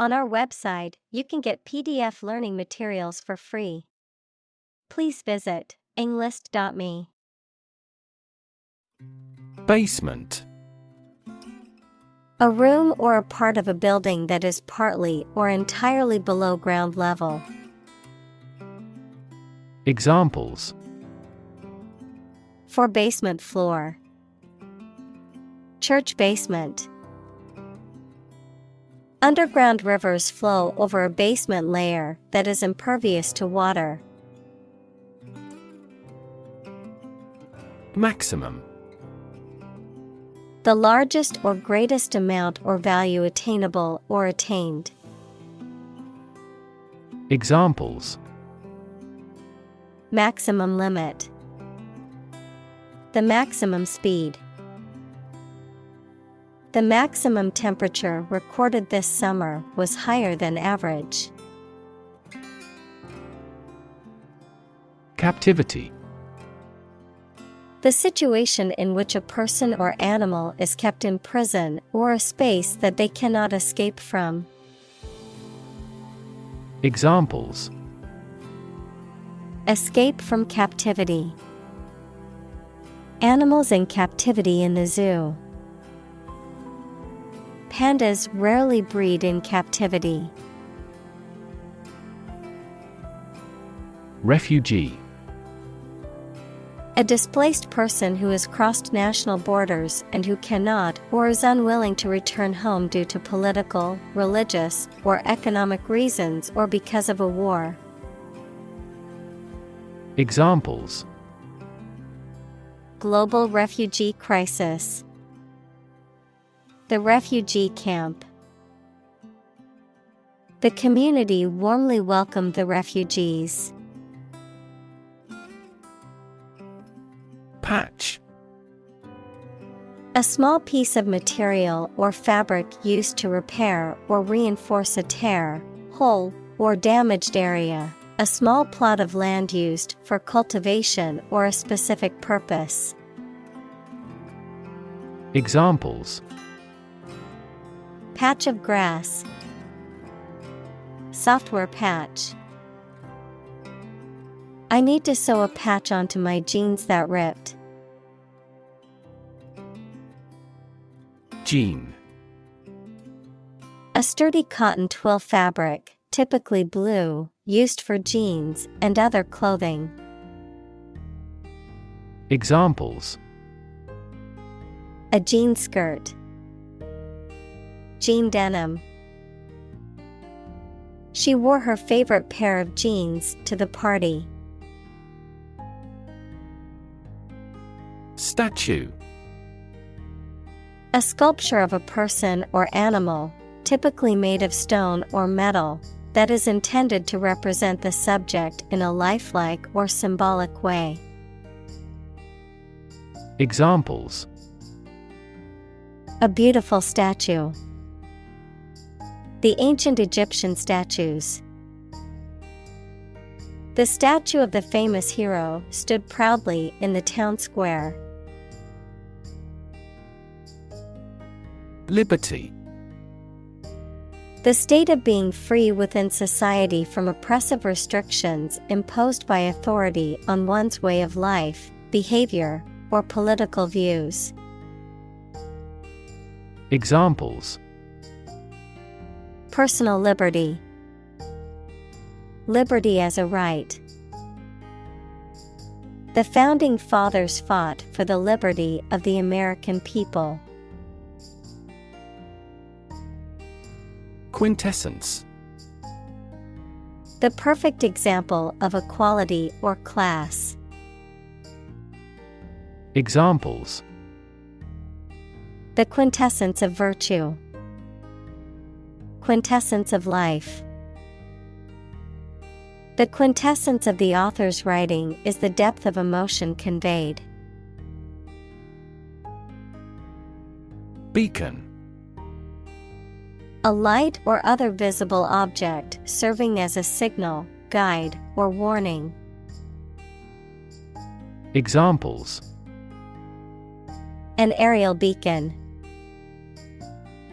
On our website, you can get PDF learning materials for free. Please visit englist.me. Basement. A room or a part of a building that is partly or entirely below ground level. Examples: For basement floor. Church basement. Underground rivers flow over a basement layer that is impervious to water. Maximum. The largest or greatest amount or value attainable or attained. Examples: Maximum limit. The maximum speed. The maximum temperature recorded this summer was higher than average. Captivity. The situation in which a person or animal is kept in prison or a space that they cannot escape from. Examples: Escape from captivity. Animals in captivity in the zoo. Pandas rarely breed in captivity. Refugee. A displaced person who has crossed national borders and who cannot or is unwilling to return home due to political, religious, or economic reasons or because of a war. Examples: Global refugee crisis. The refugee camp. The community warmly welcomed the refugees. Patch. A small piece of material or fabric used to repair or reinforce a tear, hole, or damaged area. A small plot of land used for cultivation or a specific purpose. Examples: Patch of grass. Software patch. I need to sew a patch onto my jeans that ripped. Jean. A sturdy cotton twill fabric, typically blue, used for jeans and other clothing. Examples: A jean skirt. Jean denim. She wore her favorite pair of jeans to the party. Statue. A sculpture of a person or animal, typically made of stone or metal, that is intended to represent the subject in a lifelike or symbolic way. Examples: A beautiful statue. The ancient Egyptian statues. The statue of the famous hero stood proudly in the town square. Liberty. The state of being free within society from oppressive restrictions imposed by authority on one's way of life, behavior, or political views. Examples: Personal liberty. Liberty as a right. The founding fathers fought for the liberty of the American people. Quintessence. The perfect example of a quality or class. Examples: The quintessence of virtue. Quintessence of life. The quintessence of the author's writing is the depth of emotion conveyed. Beacon. A light or other visible object serving as a signal, guide, or warning. Examples: An aerial beacon.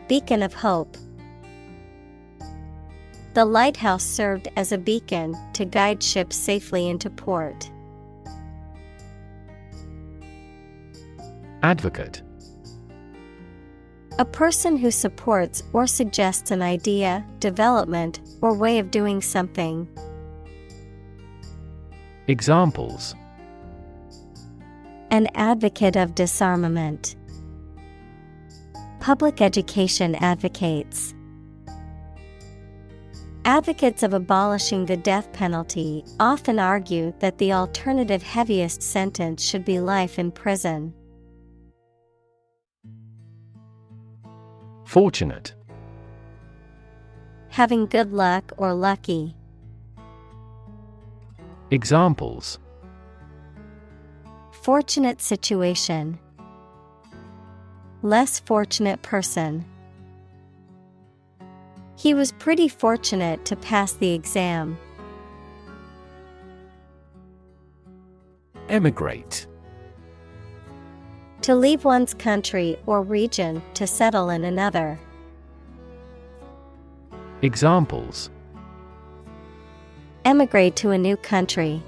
Beacon of hope. The lighthouse served as a beacon to guide ships safely into port. Advocate. A person who supports or suggests an idea, development, or way of doing something. Examples: An advocate of disarmament. Public education advocates. Advocates of abolishing the death penalty often argue that the alternative heaviest sentence should be life in prison. Fortunate. Having good luck or lucky. Examples: Fortunate situation. Less fortunate person. He was pretty fortunate to pass the exam. Emigrate. To leave one's country or region to settle in another. Examples: Emigrate to a new country.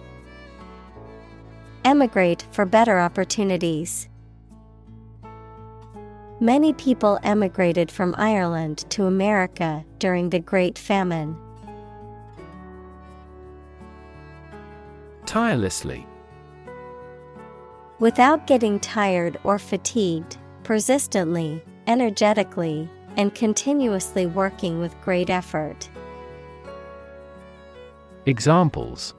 Emigrate for better opportunities. Many people emigrated from Ireland to America during the Great Famine. Tirelessly. Without getting tired or fatigued, persistently, energetically, and continuously working with great effort. Examples: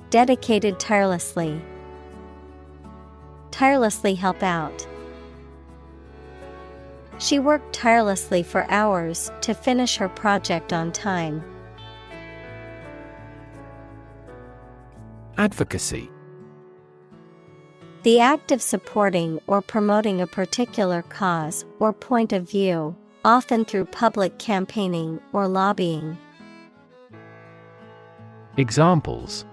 Dedicated tirelessly. Tirelessly help out. She worked tirelessly for hours to finish her project on time. Advocacy. The act of supporting or promoting a particular cause or point of view, often through public campaigning or lobbying. Examples: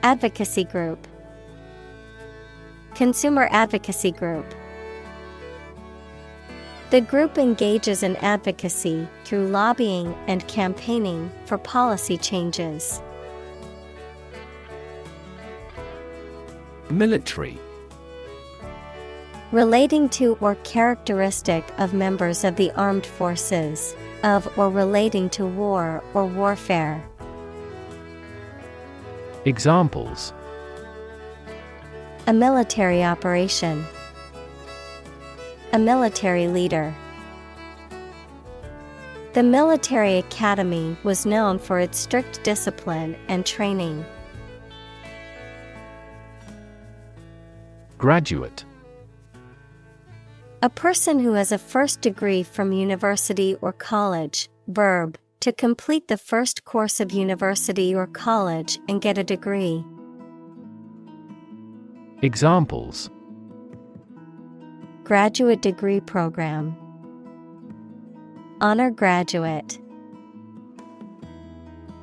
Advocacy group. Consumer advocacy group. The group engages in advocacy through lobbying and campaigning for policy changes. Military. Relating to or characteristic of members of the armed forces, of or relating to war or warfare. Examples: A military operation. A military leader. The military academy was known for its strict discipline and training. Graduate. A person who has a first degree from university or college. Verb, to complete the first course of university or college and get a degree. Examples: Graduate degree program. Honor graduate.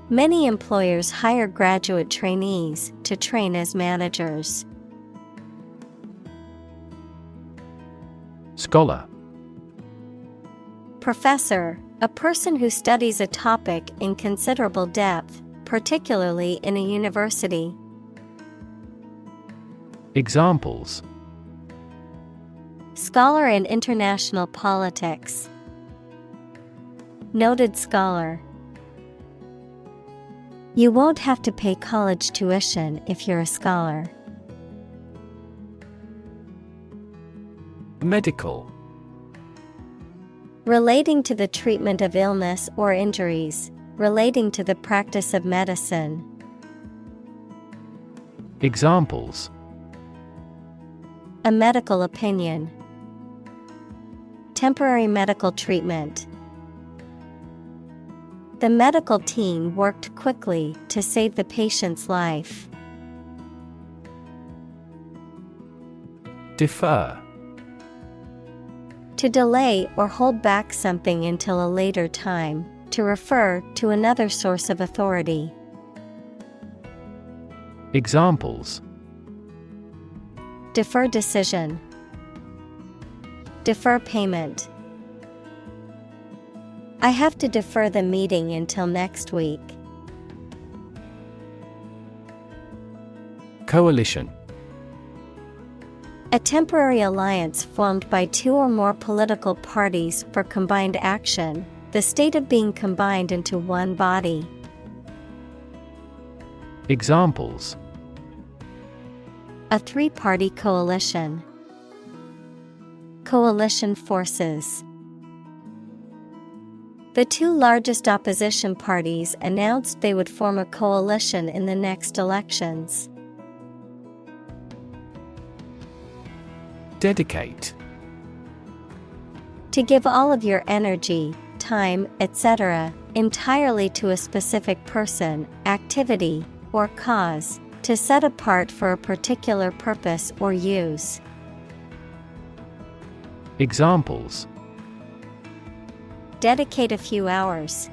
Many employers hire graduate trainees to train as managers. Scholar. Professor, a person who studies a topic in considerable depth, particularly in a university. Examples: Scholar in international politics. Noted scholar. You won't have to pay college tuition if you're a scholar. Medical. Relating to the treatment of illness or injuries, relating to the practice of medicine. Examples: A medical opinion. Temporary medical treatment. The medical team worked quickly to save the patient's life. Defer. To delay or hold back something until a later time, to refer to another source of authority. Examples: Defer decision. Defer payment. I have to defer the meeting until next week. Coalition. A temporary alliance formed by two or more political parties for combined action, the state of being combined into one body. Examples: A three-party coalition. Coalition forces. The two largest opposition parties announced they would form a coalition in the next elections. Dedicate. To give all of your energy, time, etc., entirely to a specific person, activity, or cause, to set apart for a particular purpose or use. Examples: Dedicate a few hours.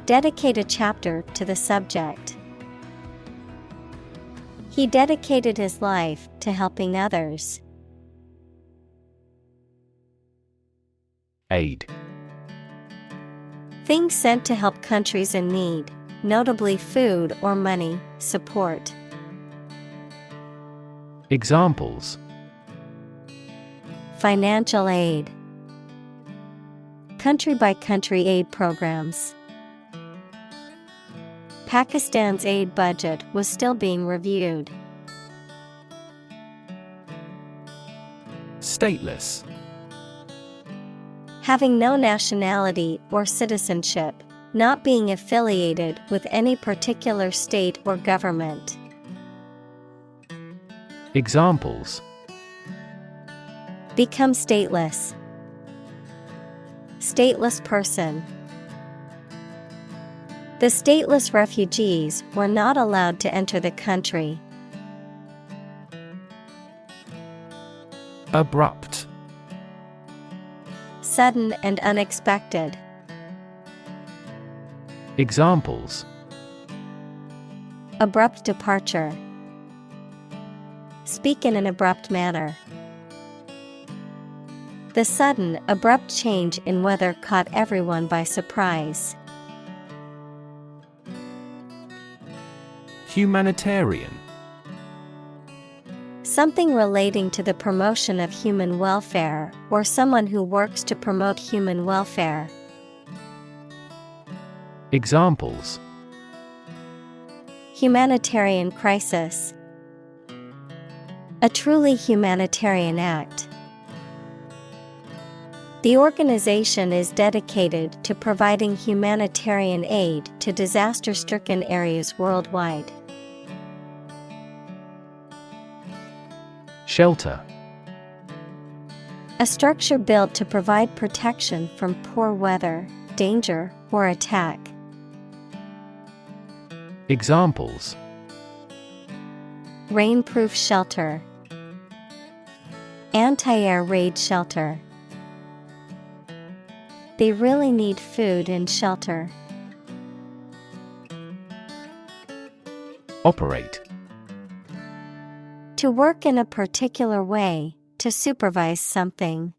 Dedicate a chapter to the subject. He dedicated his life to helping others. Aid. Things sent to help countries in need, notably food or money, support. Examples: Financial aid. Country-by-country aid programs. Pakistan's aid budget was still being reviewed. Stateless. Having no nationality or citizenship, not being affiliated with any particular state or government. Examples: Become stateless. Stateless person. The stateless refugees were not allowed to enter the country. Abrupt. Sudden and unexpected. Examples: Abrupt departure. Speak in an abrupt manner. The sudden, abrupt change in weather caught everyone by surprise. Humanitarian. Something relating to the promotion of human welfare, or someone who works to promote human welfare. Examples: Humanitarian crisis. A truly humanitarian act. The organization is dedicated to providing humanitarian aid to disaster-stricken areas worldwide. Shelter. A structure built to provide protection from poor weather, danger, or attack. Examples: Rainproof shelter. Anti-air raid shelter. They really need food and shelter. Operate. To work in a particular way, to supervise something.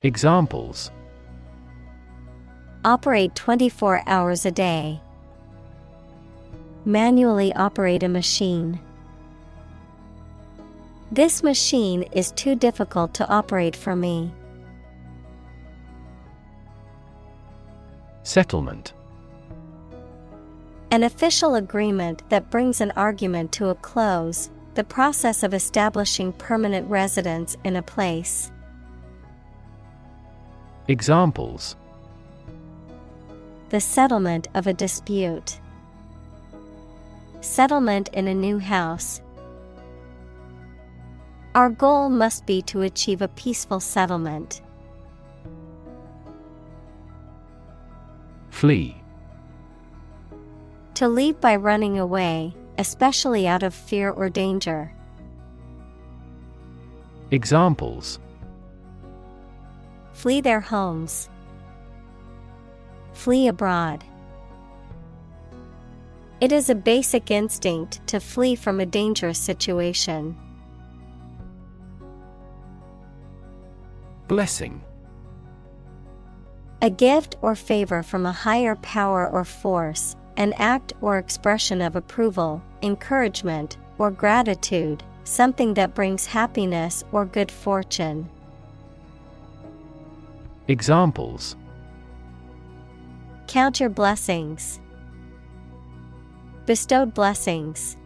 Examples: Operate 24 hours a day. Manually operate a machine. This machine is too difficult to operate for me. Settlement. An official agreement that brings an argument to a close, the process of establishing permanent residence in a place. Examples: The settlement of a dispute. Settlement in a new house. Our goal must be to achieve a peaceful settlement. Flee. To leave by running away, especially out of fear or danger. Examples: Flee their homes. Flee abroad. It is a basic instinct to flee from a dangerous situation. Blessing. A gift or favor from a higher power or force, an act or expression of approval, encouragement, or gratitude, something that brings happiness or good fortune. Examples: Count your blessings. Bestowed blessings.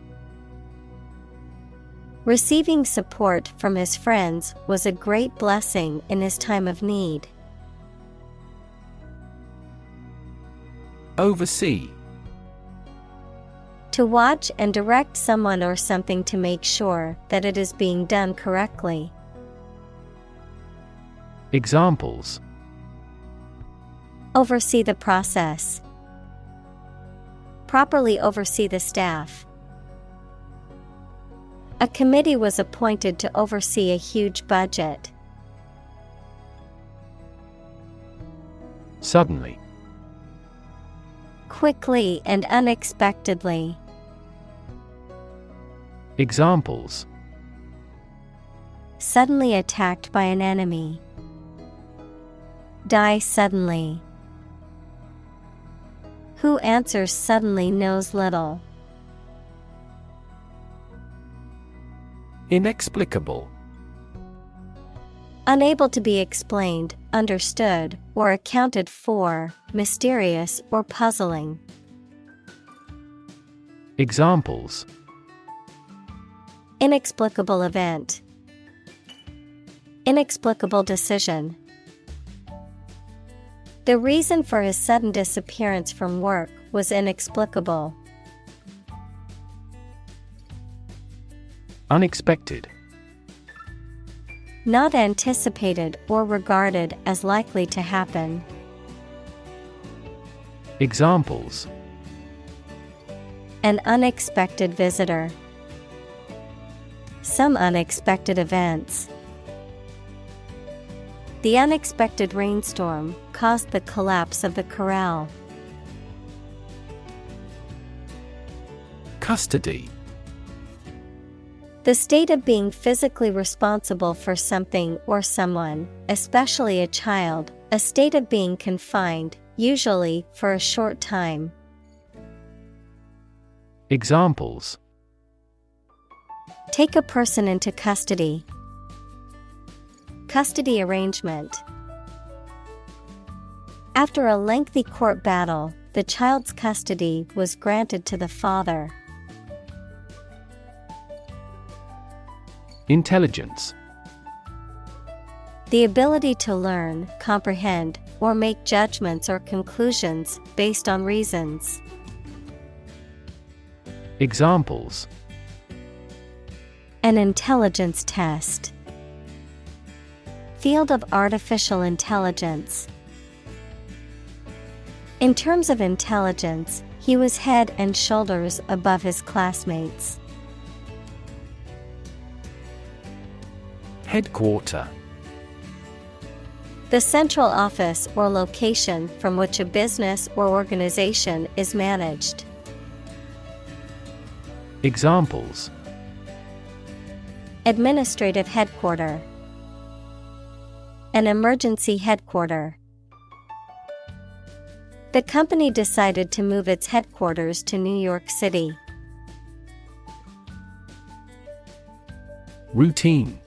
Receiving support from his friends was a great blessing in his time of need. Oversee. To watch and direct someone or something to make sure that it is being done correctly. Examples: Oversee the process. Properly oversee the staff. A committee was appointed to oversee a huge budget. Suddenly. Quickly and unexpectedly. Examples: Suddenly attacked by an enemy. Die suddenly. Who answers suddenly knows little. Inexplicable. Unable to be explained, understood, or accounted for, mysterious or puzzling. Examples: Inexplicable event. Inexplicable decision. The reason for his sudden disappearance from work was inexplicable. Unexpected. Not anticipated or regarded as likely to happen. Examples: An unexpected visitor. Some unexpected events. The unexpected rainstorm caused the collapse of the corral. Custody. The state of being physically responsible for something or someone, especially a child, a state of being confined, usually for a short time. Examples: Take a person into custody. Custody arrangement. After a lengthy court battle, the child's custody was granted to the father. Intelligence. The ability to learn, comprehend, or make judgments or conclusions based on reasons. Examples: An intelligence test. Field of artificial intelligence. In terms of intelligence, he was head and shoulders above his classmates. Headquarter. The central office or location from which a business or organization is managed. Examples: Administrative headquarter. An emergency headquarter. The company decided to move its headquarters to New York City. Routine.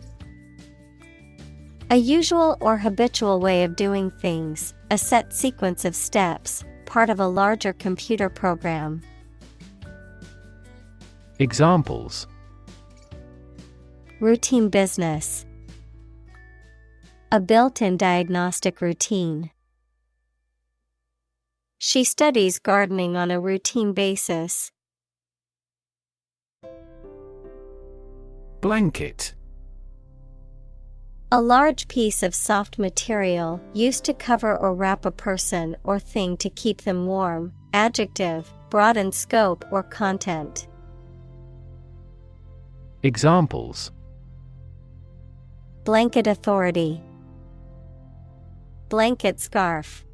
A usual or habitual way of doing things, a set sequence of steps, part of a larger computer program. Examples: Routine business. A built-in diagnostic routine. She studies gardening on a routine basis. Blanket. A large piece of soft material used to cover or wrap a person or thing to keep them warm. Adjective, broad in scope or content. Examples: Blanket authority. Blanket scarf.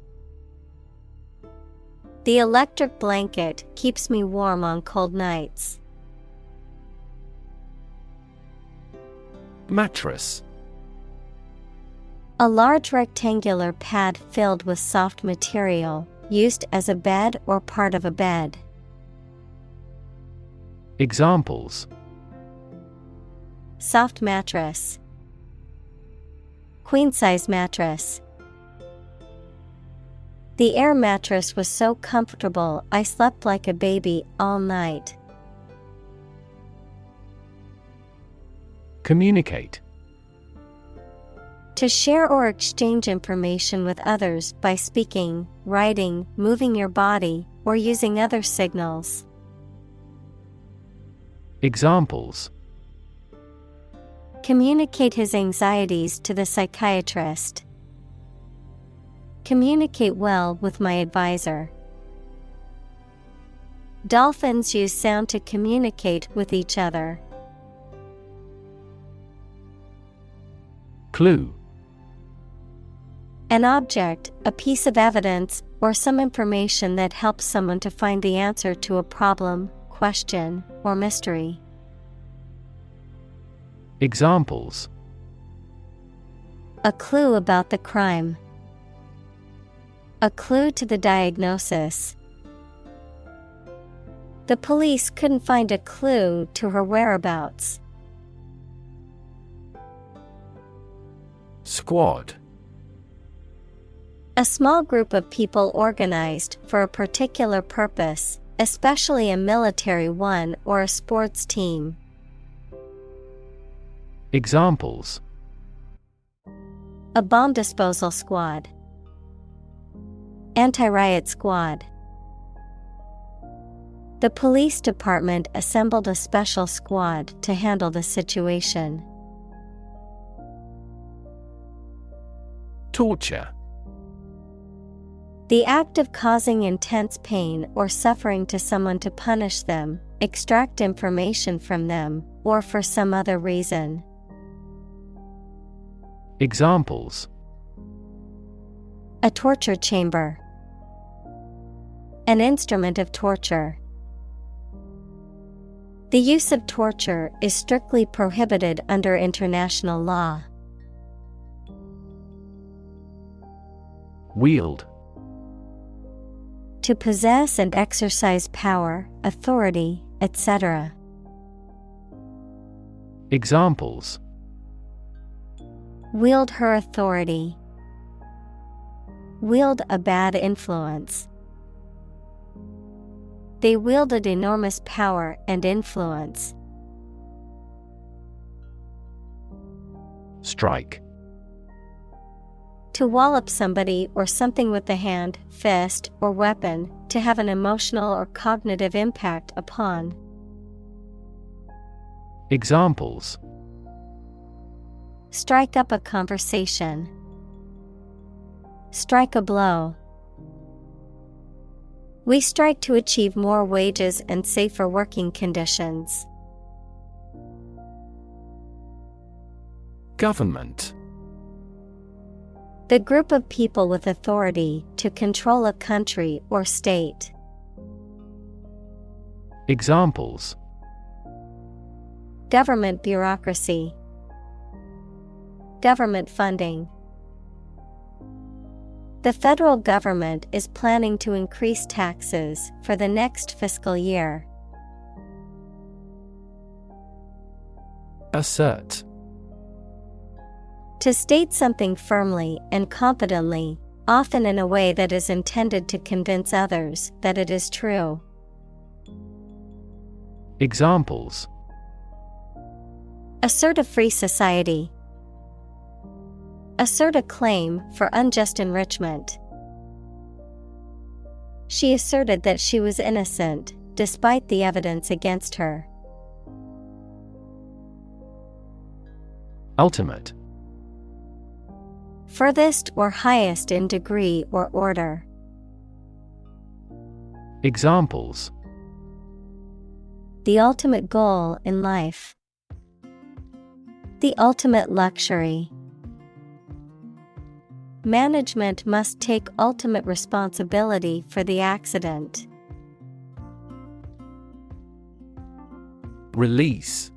The electric blanket keeps me warm on cold nights. Mattress. A large rectangular pad filled with soft material, used as a bed or part of a bed. Examples: Soft mattress. Queen-size mattress. The air mattress was so comfortable I slept like a baby all night. Communicate. To share or exchange information with others by speaking, writing, moving your body, or using other signals. Examples: Communicate his anxieties to the psychiatrist. Communicate well with my advisor. Dolphins use sound to communicate with each other. Clue. An object, a piece of evidence, or some information that helps someone to find the answer to a problem, question, or mystery. Examples: A clue about the crime. A clue to the diagnosis. The police couldn't find a clue to her whereabouts. Squad. A small group of people organized for a particular purpose, especially a military one or a sports team. Examples: A bomb disposal squad. Anti-riot squad. The police department assembled a special squad to handle the situation. Torture. The act of causing intense pain or suffering to someone to punish them, extract information from them, or for some other reason. Examples: A torture chamber. An instrument of torture. The use of torture is strictly prohibited under international law. Wield. To possess and exercise power, authority, etc. Examples: Wield her authority. Wield a bad influence. They wielded enormous power and influence. Strike. To wallop somebody or something with the hand, fist, or weapon, to have an emotional or cognitive impact upon. Examples: Strike up a conversation. Strike a blow. We strike to achieve more wages and safer working conditions. Government. The group of people with authority to control a country or state. Examples: Government bureaucracy. Government funding. The federal government is planning to increase taxes for the next fiscal year. Assert. To state something firmly and confidently, often in a way that is intended to convince others that it is true. Examples: Assert a free society. Assert a claim for unjust enrichment. She asserted that she was innocent, despite the evidence against her. Ultimate. Furthest or highest in degree or order. Examples: The ultimate goal in life. The ultimate luxury. Management must take ultimate responsibility for the accident. Release.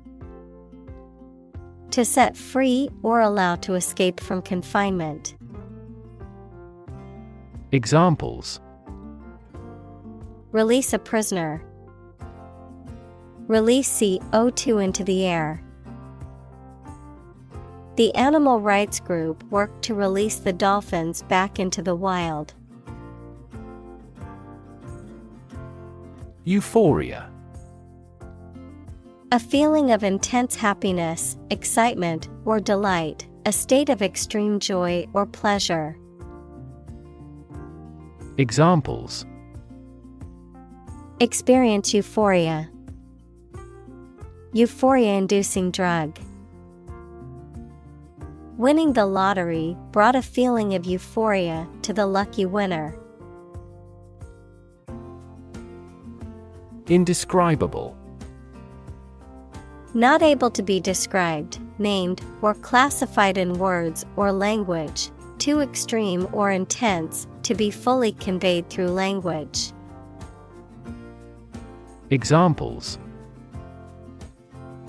To set free or allow to escape from confinement. Examples: Release a prisoner. Release CO2 into the air. The animal rights group worked to release the dolphins back into the wild. Euphoria. A feeling of intense happiness, excitement, or delight, a state of extreme joy or pleasure. Examples: Experience euphoria. Euphoria-inducing drug. Winning the lottery brought a feeling of euphoria to the lucky winner. Indescribable. Not able to be described, named, or classified in words or language, too extreme or intense to be fully conveyed through language. Examples: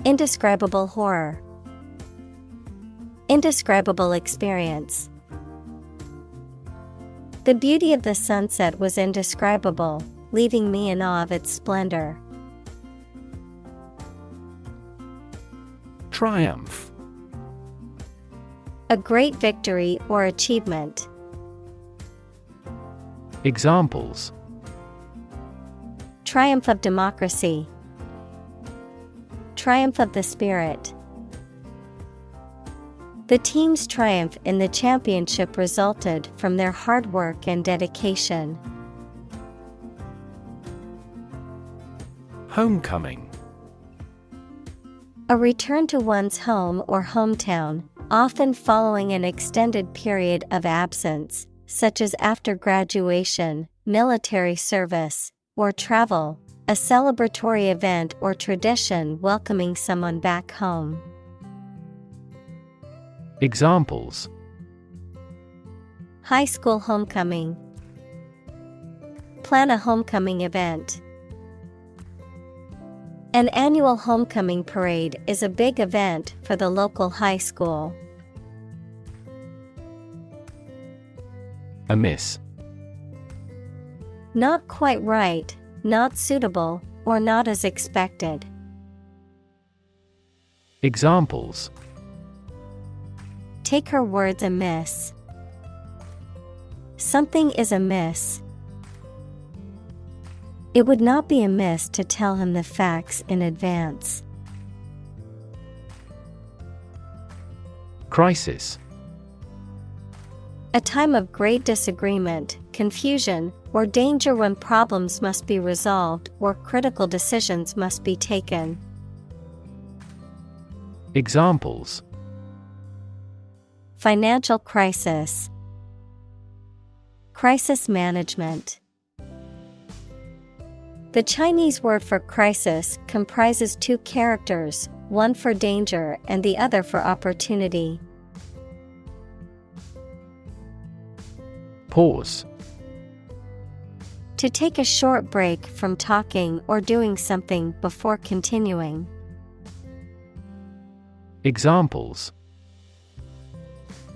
Indescribable horror. Indescribable experience. The beauty of the sunset was indescribable, leaving me in awe of its splendor. Triumph. A great victory or achievement. Examples: Triumph of democracy. Triumph of the spirit. The team's triumph in the championship resulted from their hard work and dedication. Homecoming. A return to one's home or hometown, often following an extended period of absence, such as after graduation, military service, or travel, a celebratory event or tradition welcoming someone back home. Examples: High school homecoming. Plan a homecoming event. An annual homecoming parade is a big event for the local high school. Amiss. Not quite right, not suitable, or not as expected. Examples: Take her words amiss. Something is amiss. It would not be amiss to tell him the facts in advance. Crisis. A time of great disagreement, confusion, or danger when problems must be resolved or critical decisions must be taken. Examples: Financial crisis. Crisis management. The Chinese word for crisis comprises two characters, one for danger and the other for opportunity. Pause. To take a short break from talking or doing something before continuing. Examples: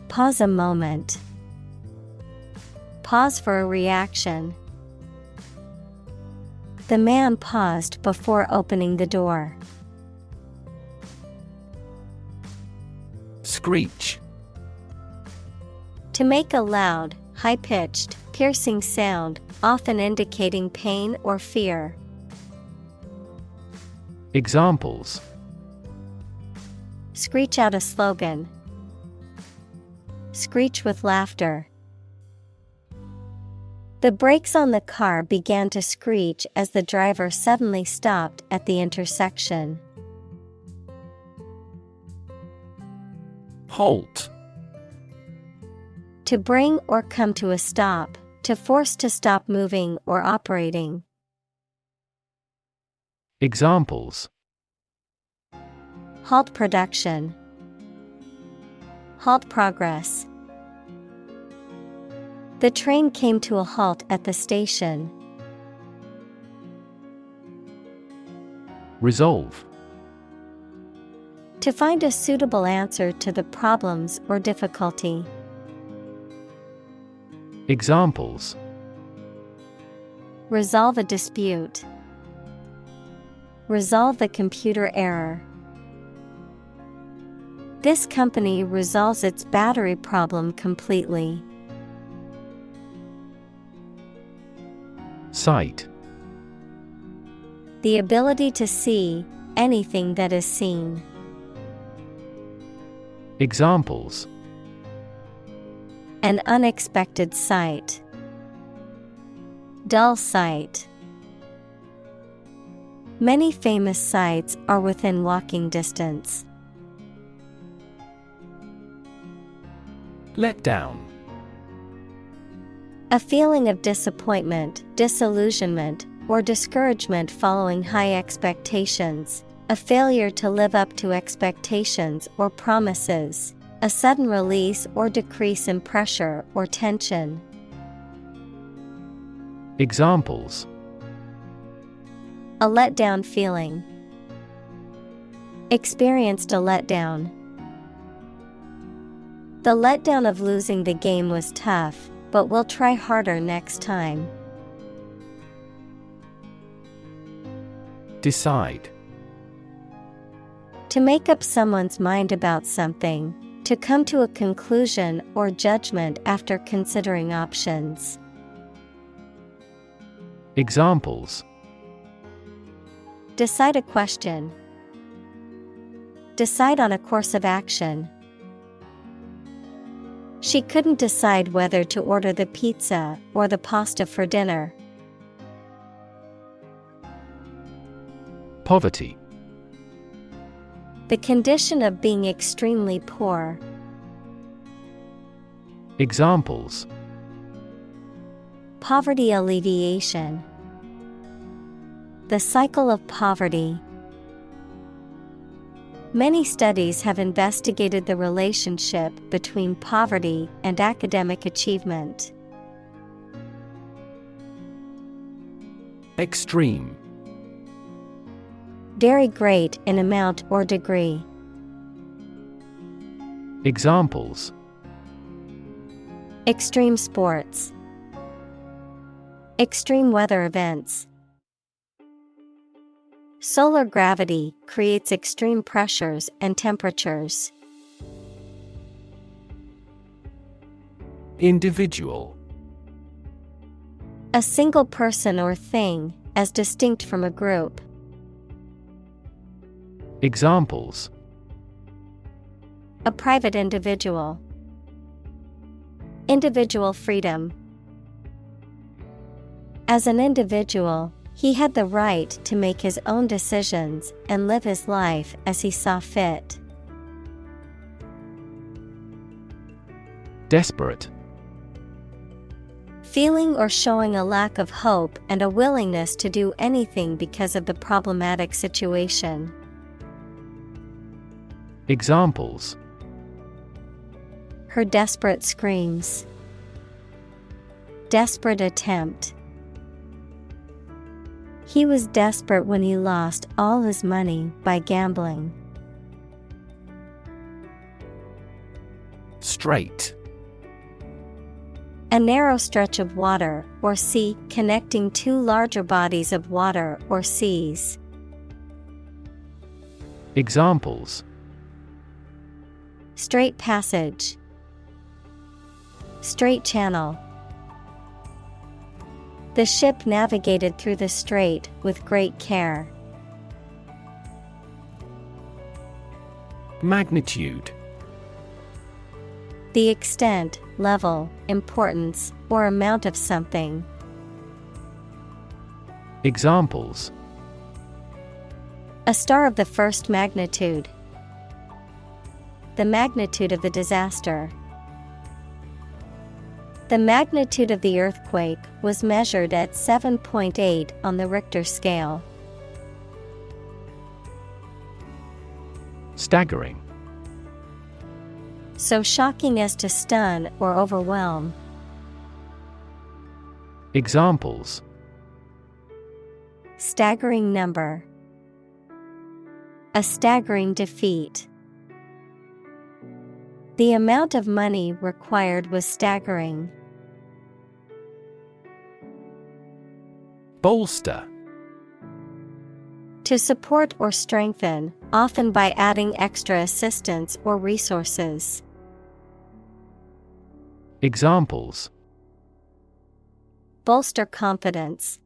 Pause a moment. Pause for a reaction. The man paused before opening the door. Screech. To make a loud, high-pitched, piercing sound, often indicating pain or fear. Examples: Screech out a slogan. Screech with laughter. The brakes on the car began to screech as the driver suddenly stopped at the intersection. Halt. To bring or come to a stop, to force to stop moving or operating. Examples: Halt production. Halt progress. The train came to a halt at the station. Resolve. To find a suitable answer to the problems or difficulty. Examples: Resolve a dispute. Resolve the computer error. This company resolves its battery problem completely. Sight. The ability to see anything that is seen. Examples: An unexpected sight. Dull sight. Many famous sights are within walking distance. Let down. A feeling of disappointment, disillusionment, or discouragement following high expectations. A failure to live up to expectations or promises. A sudden release or decrease in pressure or tension. Examples: A letdown feeling. Experienced a letdown. The letdown of losing the game was tough, but we'll try harder next time. Decide. To make up someone's mind about something. To come to a conclusion or judgment after considering options. Examples: Decide a question. Decide on a course of action. She couldn't decide whether to order the pizza or the pasta for dinner. Poverty. The condition of being extremely poor. Examples: Poverty alleviation. The cycle of poverty. Many studies have investigated the relationship between poverty and academic achievement. Extreme. Very great in amount or degree. Examples: Extreme sports. Extreme weather events. Solar gravity creates extreme pressures and temperatures. Individual. A single person or thing, as distinct from a group. Examples: A private individual. Individual freedom. As an individual, he had the right to make his own decisions and live his life as he saw fit. Desperate. Feeling or showing a lack of hope and a willingness to do anything because of the problematic situation. Examples: Her desperate screams. Desperate attempt. He was desperate when he lost all his money by gambling. Strait. A narrow stretch of water or sea connecting two larger bodies of water or seas. Examples: Strait passage. Strait channel. The ship navigated through the strait with great care. Magnitude. The extent, level, importance, or amount of something. Examples: A star of the first magnitude. The magnitude of the disaster. The magnitude of the earthquake was measured at 7.8 on the Richter scale. Staggering. So shocking as to stun or overwhelm. Examples: Staggering number. A staggering defeat. The amount of money required was staggering. Bolster. To support or strengthen, often by adding extra assistance or resources. Examples: Bolster confidence.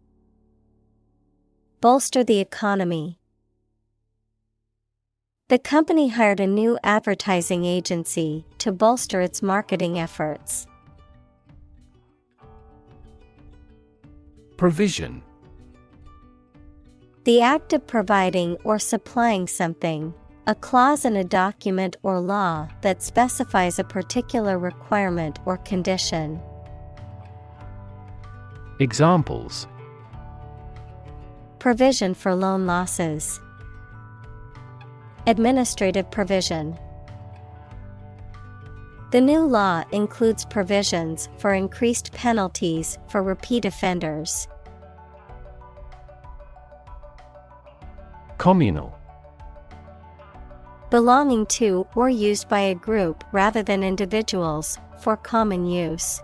Bolster the economy. The company hired a new advertising agency to bolster its marketing efforts. Provision. The act of providing or supplying something, a clause in a document or law that specifies a particular requirement or condition. Examples: Provision for loan losses. Administrative provision. The new law includes provisions for increased penalties for repeat offenders. Communal. Belonging to or used by a group rather than individuals, for common use.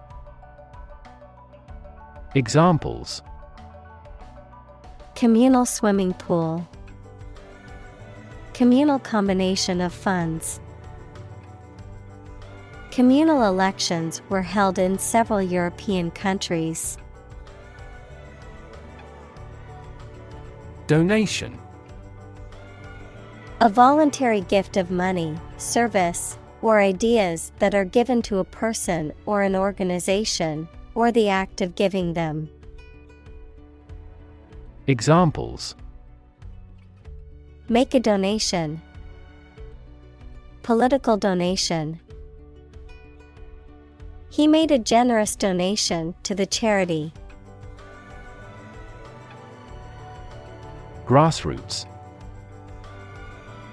Examples: Communal swimming pool. Communal combination of funds. Communal elections were held in several European countries. Donation. A voluntary gift of money, service, or ideas that are given to a person or an organization, or the act of giving them. Examples: Make a donation. Political donation. He made a generous donation to the charity. Grassroots.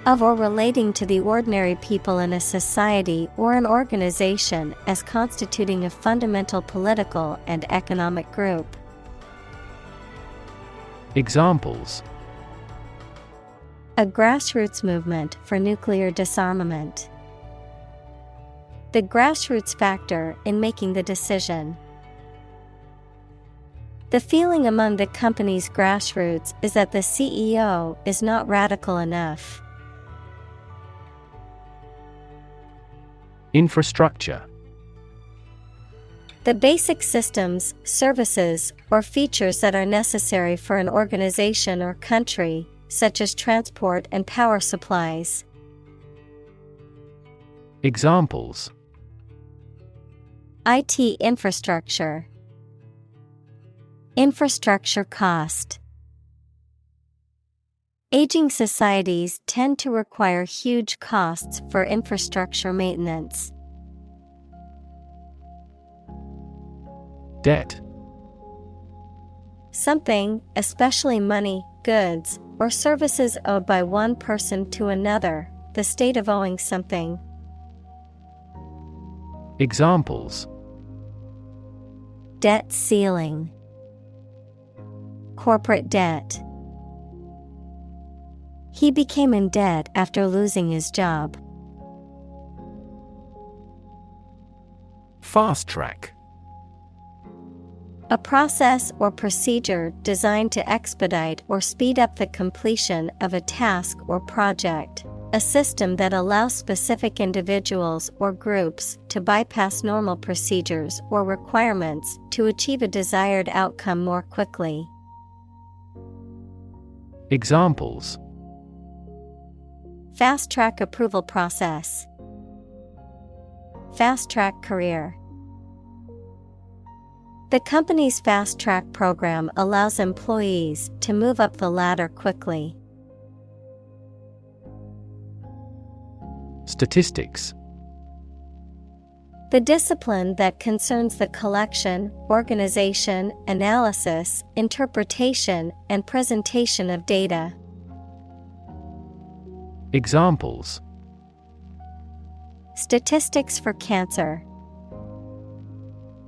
Of or relating to the ordinary people in a society or an organization as constituting a fundamental political and economic group. Examples: A grassroots movement for nuclear disarmament. The grassroots factor in making the decision. The feeling among the company's grassroots is that the CEO is not radical enough. Infrastructure. The basic systems, services, or features that are necessary for an organization or country, such as transport and power supplies. Examples: IT infrastructure. Infrastructure cost. Aging societies tend to require huge costs for infrastructure maintenance. Debt. Something, especially money, goods, or services owed by one person to another, the state of owing something. Examples: Debt ceiling. Corporate debt. He became in debt after losing his job. Fast track. A process or procedure designed to expedite or speed up the completion of a task or project. A system that allows specific individuals or groups to bypass normal procedures or requirements to achieve a desired outcome more quickly. Examples: Fast track approval process. Fast track career. The company's fast track program allows employees to move up the ladder quickly. Statistics. The discipline that concerns the collection, organization, analysis, interpretation, and presentation of data. Examples: Statistics for cancer.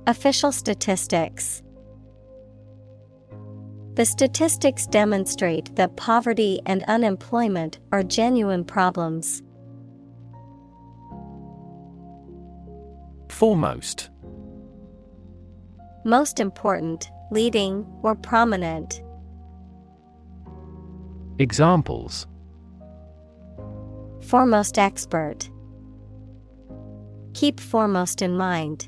Official statistics. The statistics demonstrate that poverty and unemployment are genuine problems. Foremost. Most important, leading, or prominent. Examples: Foremost expert. Keep foremost in mind.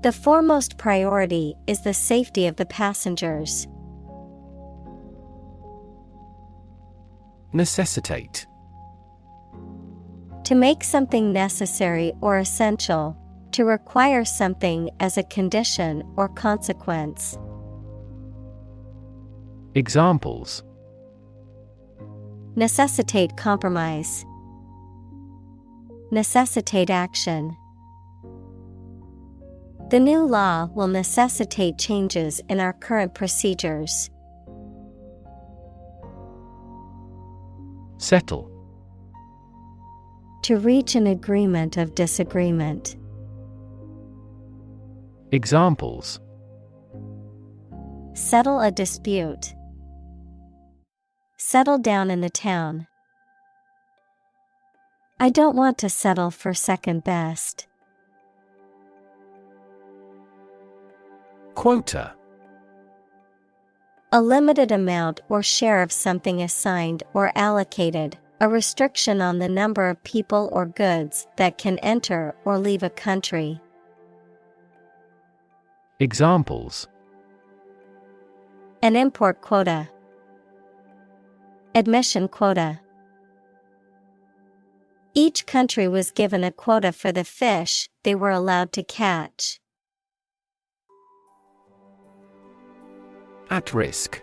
The foremost priority is the safety of the passengers. Necessitate. To make something necessary or essential. To require something as a condition or consequence. Examples: Necessitate compromise. Necessitate action. The new law will necessitate changes in our current procedures. Settle. To reach an agreement of disagreement. Examples: Settle a dispute. Settle down in the town. I don't want to settle for second best. Quota. A limited amount or share of something assigned or allocated, a restriction on the number of people or goods that can enter or leave a country. Examples: An import quota. Admission quota. Each country was given a quota for the fish they were allowed to catch. At risk.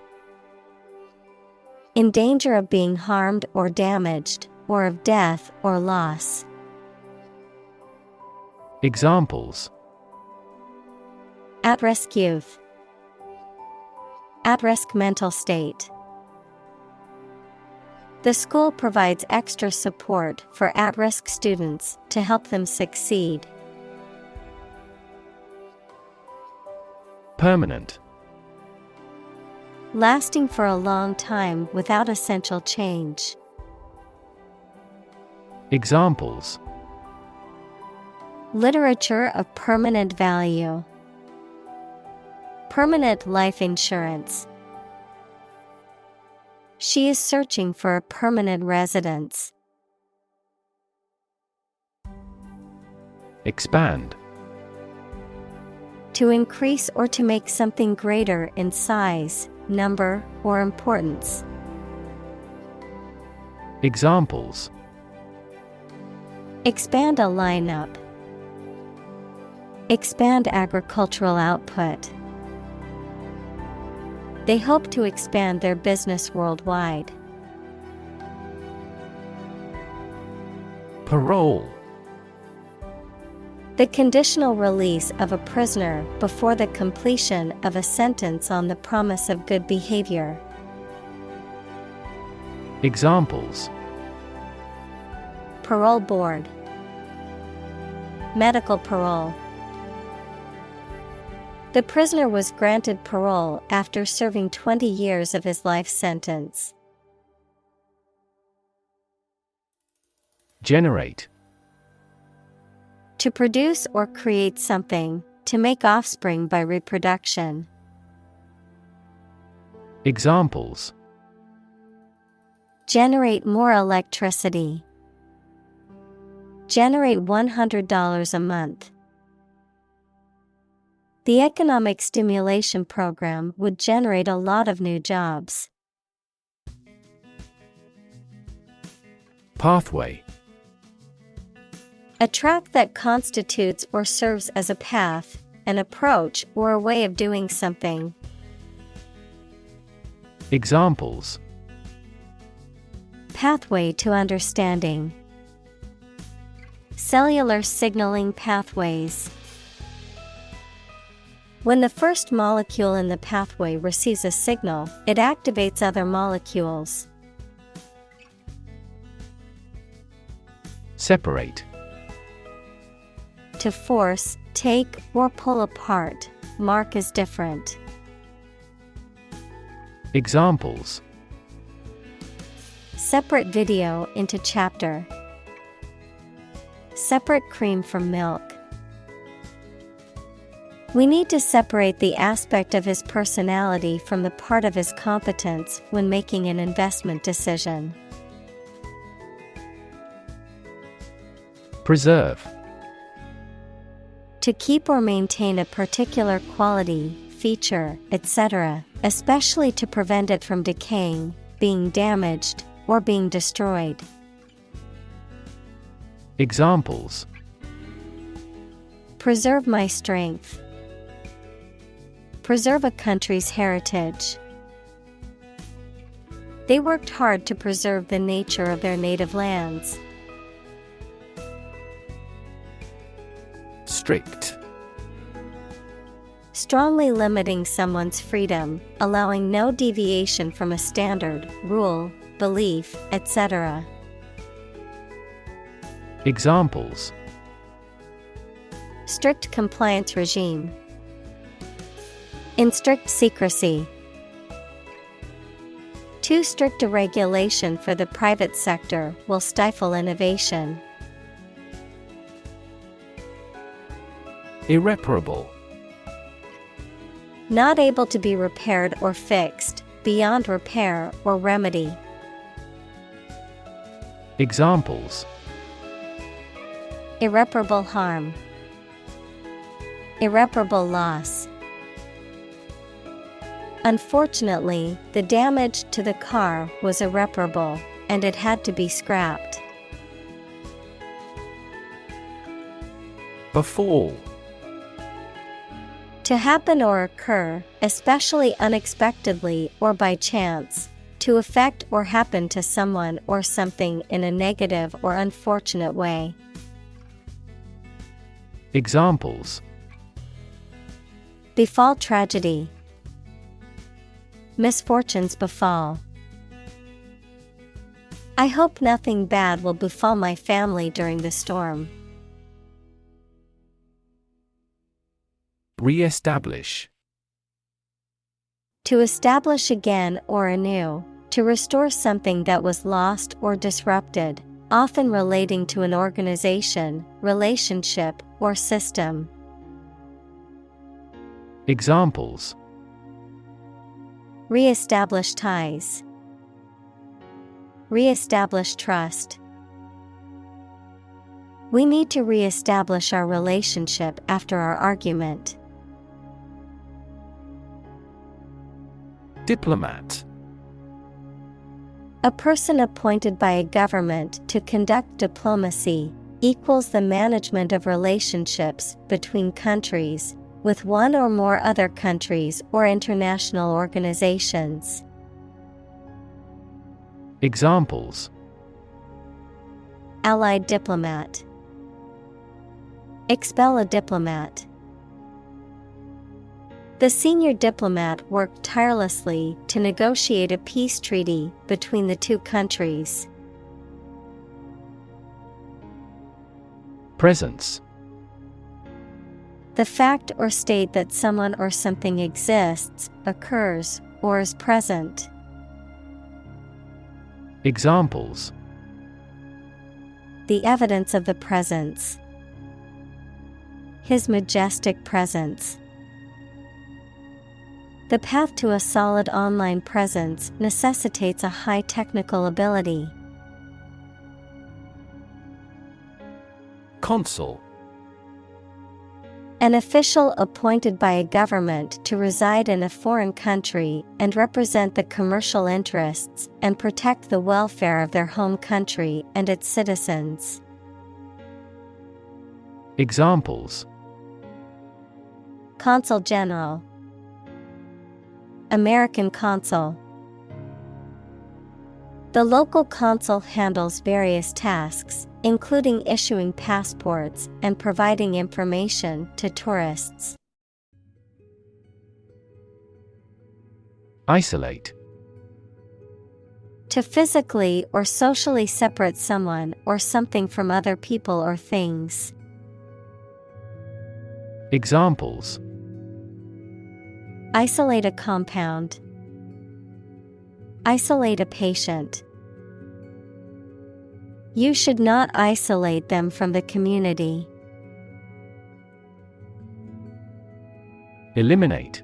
In danger of being harmed or damaged, or of death or loss. Examples: At-risk youth. At-risk mental state. The school provides extra support for at-risk students to help them succeed. Permanent. Lasting for a long time without essential change. Examples: Literature of permanent value. Permanent life insurance. She is searching for a permanent residence. Expand. To increase or to make something greater in size, number, or importance. Examples: Expand a lineup. Expand agricultural output. They hope to expand their business worldwide. Parole. The conditional release of a prisoner before the completion of a sentence on the promise of good behavior. Examples: Parole board. Medical parole. The prisoner was granted parole after serving 20 years of his life sentence. Generate. To produce or create something, to make offspring by reproduction. Examples: Generate more electricity. Generate $100 a month. The economic stimulation program would generate a lot of new jobs. Pathway. A track that constitutes or serves as a path, an approach, or a way of doing something. Examples: Pathway to understanding. Cellular signaling pathways. When the first molecule in the pathway receives a signal, it activates other molecules. Separate. To force, take, or pull apart, mark as different. Examples: Separate video into chapter. Separate cream from milk. We need to separate the aspect of his personality from the part of his competence when making an investment decision. Preserve. To keep or maintain a particular quality, feature, etc., especially to prevent it from decaying, being damaged, or being destroyed. Examples: Preserve my strength. Preserve a country's heritage. They worked hard to preserve the nature of their native lands. Strict. Strongly limiting someone's freedom, allowing no deviation from a standard, rule, belief, etc. Examples: Strict compliance regime. In strict secrecy. Too strict a regulation for the private sector will stifle innovation. Irreparable. Not able to be repaired or fixed, beyond repair or remedy. Examples: Irreparable harm. Irreparable loss. Unfortunately, the damage to the car was irreparable, and it had to be scrapped. Befall. To happen or occur, especially unexpectedly or by chance, to affect or happen to someone or something in a negative or unfortunate way. Examples: Befall tragedy. Misfortunes befall. I hope nothing bad will befall my family during the storm. Re-establish. To establish again or anew, to restore something that was lost or disrupted, often relating to an organization, relationship, or system. Examples: Re-establish ties. Re-establish trust. We need to re-establish our relationship after our argument. Diplomat. A person appointed by a government to conduct diplomacy, equals the management of relationships between countries, with one or more other countries or international organizations. Examples: Allied diplomat. Expel a diplomat. The senior diplomat worked tirelessly to negotiate a peace treaty between the two countries. Presence. The fact or state that someone or something exists, occurs, or is present. Examples: The evidence of the presence. His majestic presence. The path to a solid online presence necessitates a high technical ability. Consul. An official appointed by a government to reside in a foreign country and represent the commercial interests and protect the welfare of their home country and its citizens. Examples: Consul General. American Consul. The local consul handles various tasks, including issuing passports and providing information to tourists. Isolate. To physically or socially separate someone or something from other people or things. Examples: Isolate a compound. Isolate a patient. You should not isolate them from the community. Eliminate.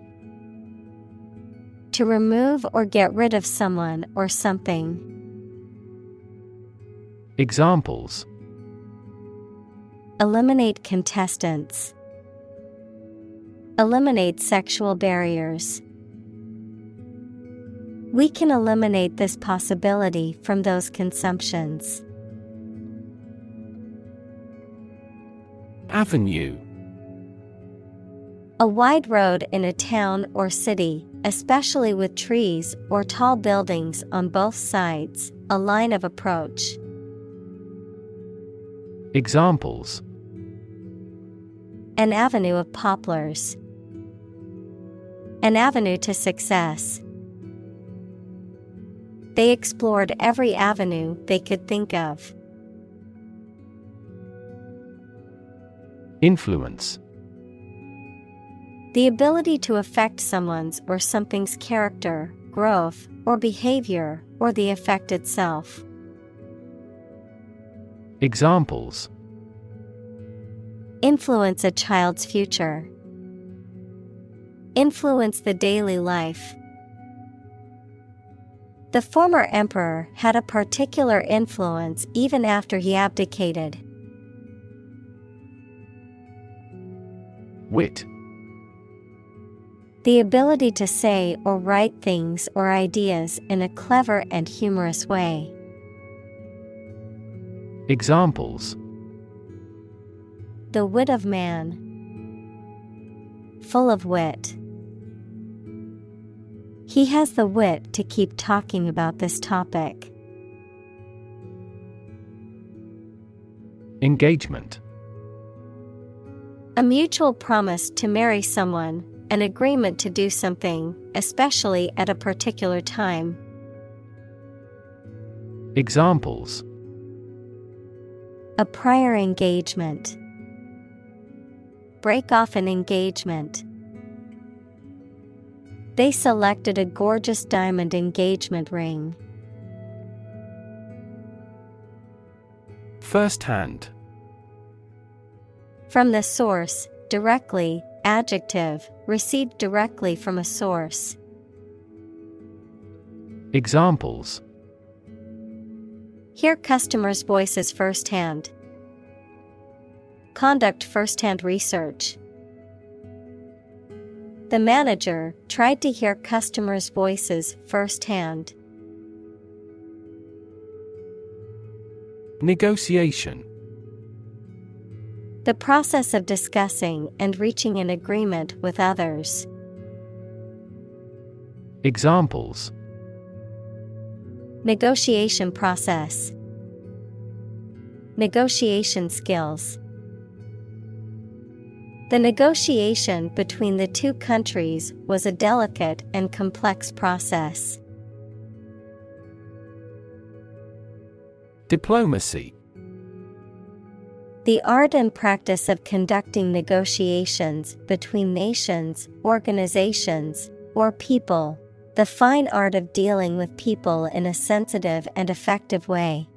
To remove or get rid of someone or something. Examples: Eliminate contestants. Eliminate sexual barriers. We can eliminate this possibility from those consumptions. Avenue. A wide road in a town or city, especially with trees or tall buildings on both sides, a line of approach. Examples: An avenue of poplars. An avenue to success. They explored every avenue they could think of. Influence. The ability to affect someone's or something's character, growth, or behavior, or the effect itself. Examples: Influence a child's future. Influence the daily life. The former emperor had a particular influence even after he abdicated. Wit. The ability to say or write things or ideas in a clever and humorous way. Examples: The wit of man. Full of wit. He has the wit to keep talking about this topic. Engagement. A mutual promise to marry someone, an agreement to do something, especially at a particular time. Examples: A prior engagement. Break off an engagement. They selected a gorgeous diamond engagement ring. First-hand. From the source, directly, adjective, received directly from a source. Examples: Hear customers' voices firsthand. Conduct firsthand research. The manager tried to hear customers' voices firsthand. Negotiation. The process of discussing and reaching an agreement with others. Examples: Negotiation process. Negotiation skills. The negotiation between the two countries was a delicate and complex process. Diplomacy. The art and practice of conducting negotiations between nations, organizations, or people. The fine art of dealing with people in a sensitive and effective way.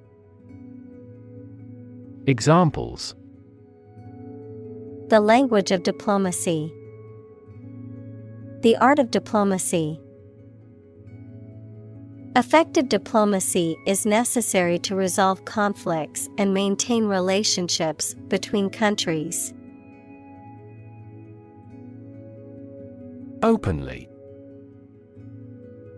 Examples: The language of diplomacy. The art of diplomacy. Effective diplomacy is necessary to resolve conflicts and maintain relationships between countries. Openly.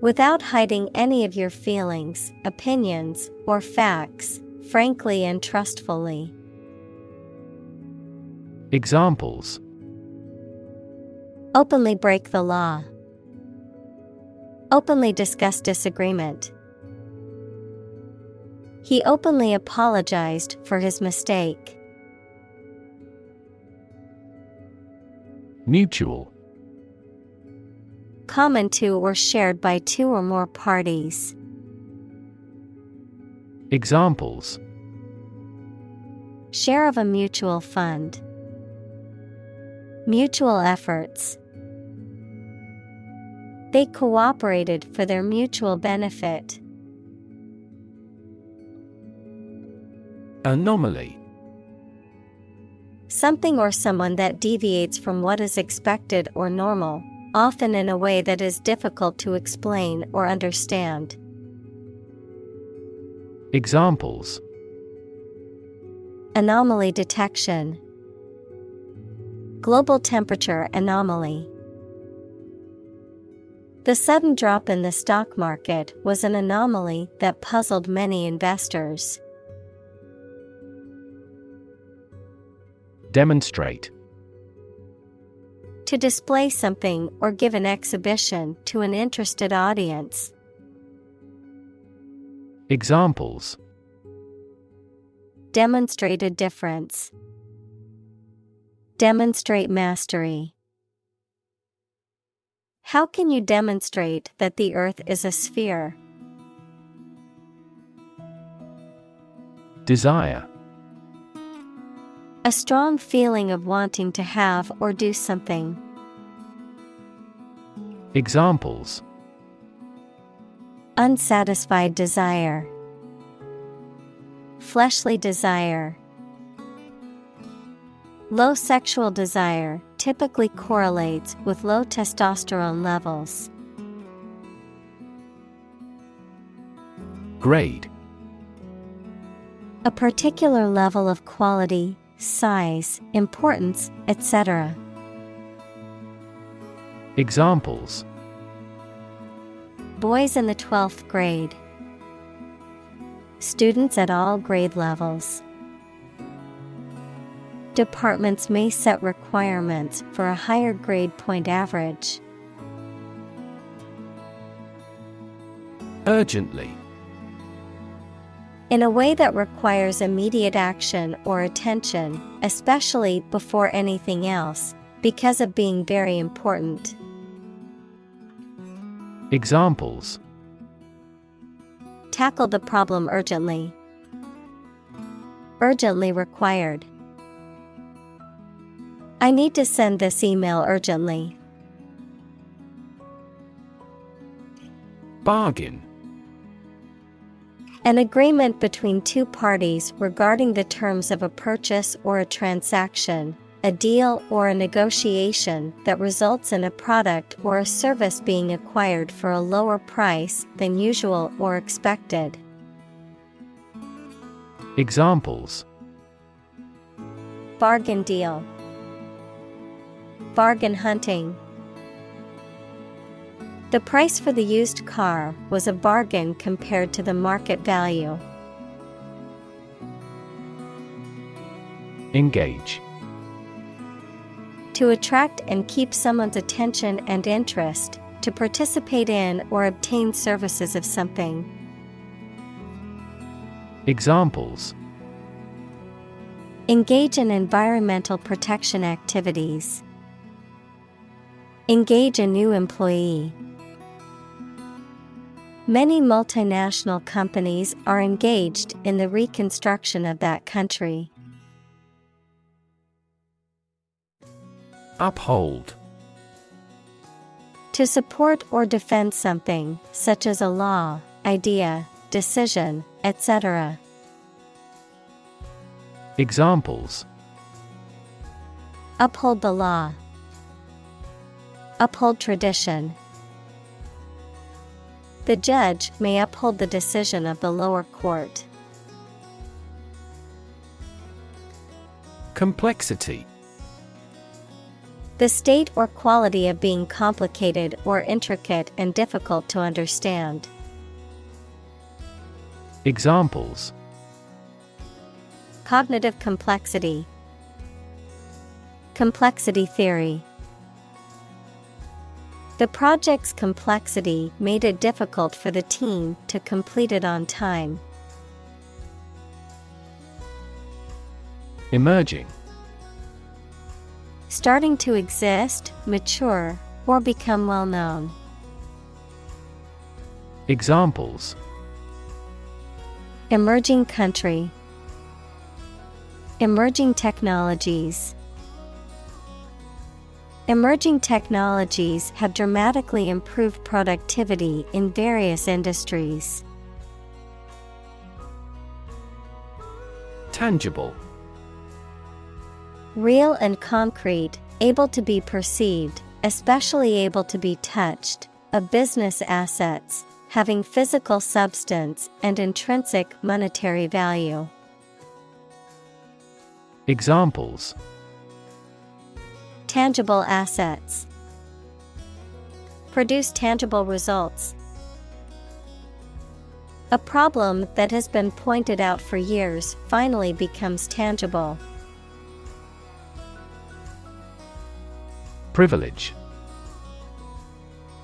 Without hiding any of your feelings, opinions, or facts, frankly and trustfully. Examples: Openly break the law. Openly discuss disagreement. He openly apologized for his mistake. Mutual. Common to or shared by two or more parties. Examples: Share of a mutual fund. Mutual efforts. They cooperated for their mutual benefit. Anomaly. Something or someone that deviates from what is expected or normal, often in a way that is difficult to explain or understand. Examples: Anomaly detection. Global temperature anomaly. The sudden drop in the stock market was an anomaly that puzzled many investors. Demonstrate. To display something or give an exhibition to an interested audience. Examples: Demonstrate a difference. Demonstrate mastery. How can you demonstrate that the Earth is a sphere? Desire. A strong feeling of wanting to have or do something. Examples: Unsatisfied desire. Fleshly desire. Low sexual desire typically correlates with low testosterone levels. Grade. A particular level of quality, size, importance, etc. Examples: Boys in the 12th grade. Students at all grade levels. Departments may set requirements for a higher grade point average. Urgently. In a way that requires immediate action or attention, especially before anything else, because of being very important. Examples: Tackle the problem urgently. Urgently required. I need to send this email urgently. Bargain. An agreement between two parties regarding the terms of a purchase or a transaction, a deal or a negotiation that results in a product or a service being acquired for a lower price than usual or expected. Examples: Bargain deal. Bargain hunting. The price for the used car was a bargain compared to the market value. Engage. To attract and keep someone's attention and interest, to participate in or obtain services of something. Examples: Engage in environmental protection activities. Engage a new employee. Many multinational companies are engaged in the reconstruction of that country. Uphold. To support or defend something, such as a law, idea, decision, etc. Examples: Uphold the law. Uphold tradition. The judge may uphold the decision of the lower court. Complexity. The state or quality of being complicated or intricate and difficult to understand. Examples: Cognitive complexity. Complexity theory. The project's complexity made it difficult for the team to complete it on time. Emerging. Starting to exist, mature, or become well known. Examples: Emerging country. Emerging technologies. Emerging technologies have dramatically improved productivity in various industries. Tangible. Real and concrete, able to be perceived, especially able to be touched, of business assets, having physical substance and intrinsic monetary value. Examples: tangible assets, produce tangible results. A problem that has been pointed out for years finally becomes tangible. Privilege.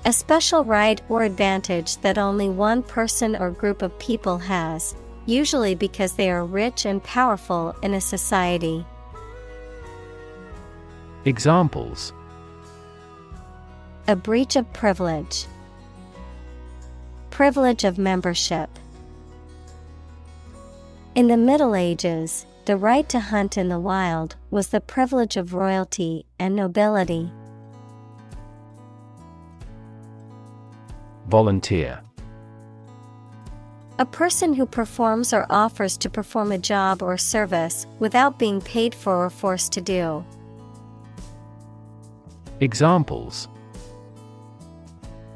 A special right or advantage that only one person or group of people has, usually because they are rich and powerful in a society. Examples: a breach of privilege, privilege of membership. In the Middle Ages, the right to hunt in the wild was the privilege of royalty and nobility. Volunteer. A person who performs or offers to perform a job or service without being paid for or forced to do. Examples: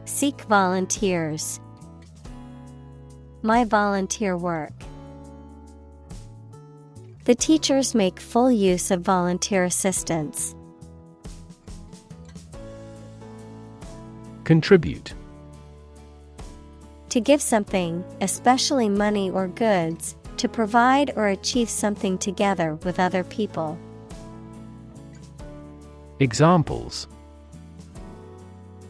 seek volunteers, my volunteer work. The teachers make full use of volunteer assistance. Contribute. To give something, especially money or goods, to provide or achieve something together with other people. Examples: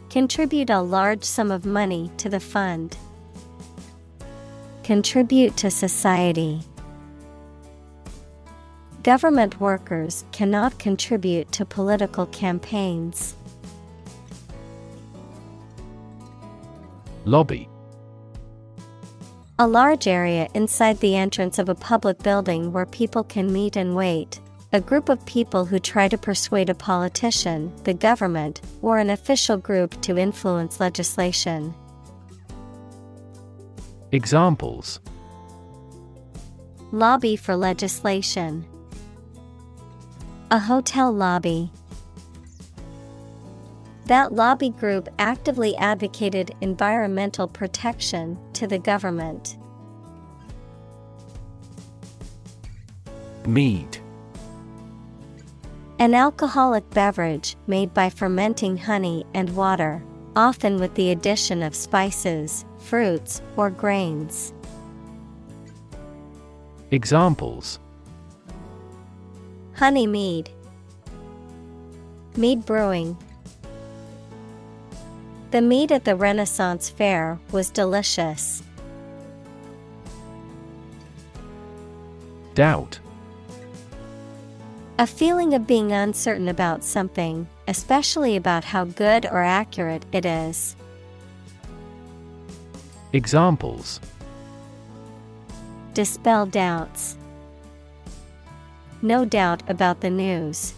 contribute a large sum of money to the fund. Contribute to society. Government workers cannot contribute to political campaigns. Lobby. A large area inside the entrance of a public building where people can meet and wait. A group of people who try to persuade a politician, the government, or an official group to influence legislation. Examples: lobby for legislation. A hotel lobby. That lobby group actively advocated environmental protection to the government. Mead. An alcoholic beverage made by fermenting honey and water, often with the addition of spices, fruits, or grains. Examples: honey mead, mead brewing. The mead at the Renaissance fair was delicious. Doubt. A feeling of being uncertain about something, especially about how good or accurate it is. Examples: dispel doubts. No doubt about the news.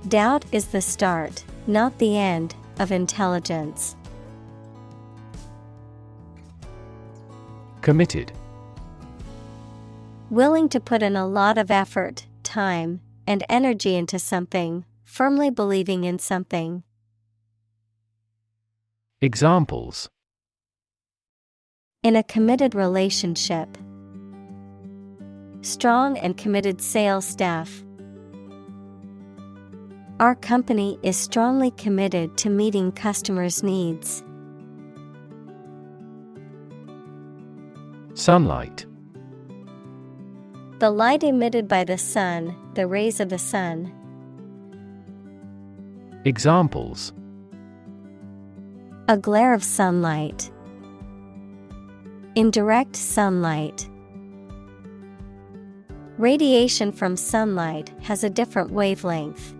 Doubt is the start, not the end, of intelligence. Committed. Willing to put in a lot of effort, time, and energy into something, firmly believing in something. Examples: in a committed relationship. Strong and committed sales staff. Our company is strongly committed to meeting customers' needs. Sunlight. The light emitted by the sun, the rays of the sun. Examples: a glare of sunlight. In direct sunlight. Radiation from sunlight has a different wavelength.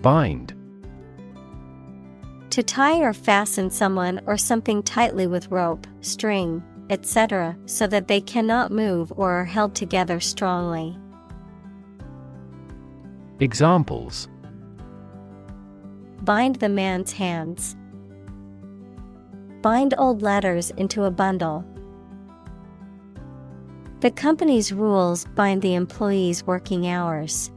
Bind. To tie or fasten someone or something tightly with rope, string, etc., so that they cannot move or are held together strongly. Examples: bind the man's hands. bind old letters into a bundle. The company's rules bind the employees' working hours.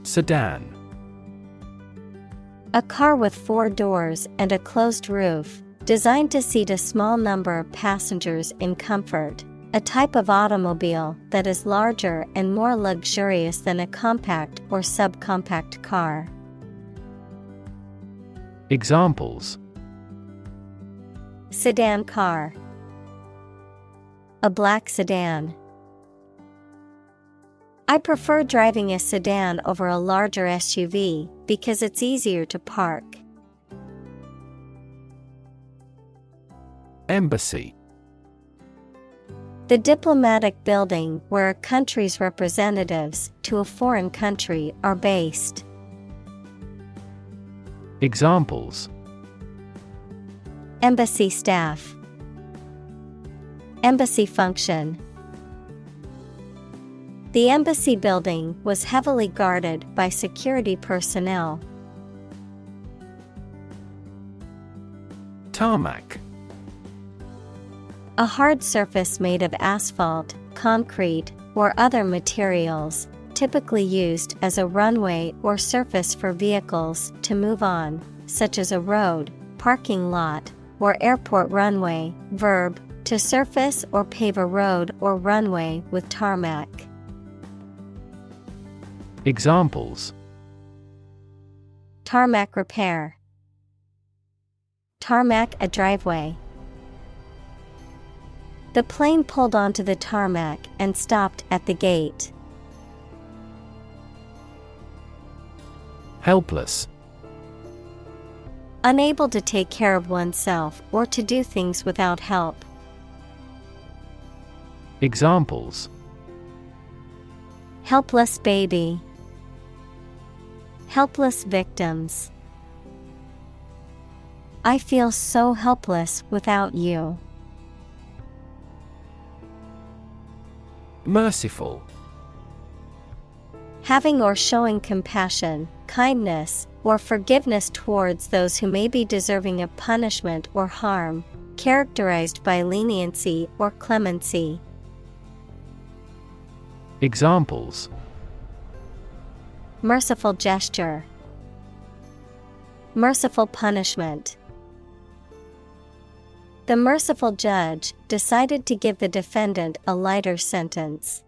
Sedan. A car with 4 doors and a closed roof, designed to seat a small number of passengers in comfort. A type of automobile that is larger and more luxurious than a compact or subcompact car. Examples: Sedan car. A black sedan. I prefer driving a sedan over a larger SUV because it's easier to park. Embassy. The diplomatic building where a country's representatives to a foreign country are based. Examples: Embassy staff. Embassy function. The embassy building was heavily guarded by security personnel. Tarmac. A hard surface made of asphalt, concrete, or other materials, typically used as a runway or surface for vehicles to move on, such as a road, parking lot, or airport runway. Verb, to surface or pave a road or runway with tarmac. Examples: Tarmac repair. Tarmac a driveway. The plane pulled onto the tarmac and stopped at the gate. Helpless. Unable to take care of oneself or to do things without help. Examples: Helpless baby. Helpless victims. I feel so helpless without you. Merciful. Having or showing compassion, kindness, or forgiveness towards those who may be deserving of punishment or harm, characterized by leniency or clemency. Examples: Merciful gesture. Merciful punishment. The merciful judge decided to give the defendant a lighter sentence.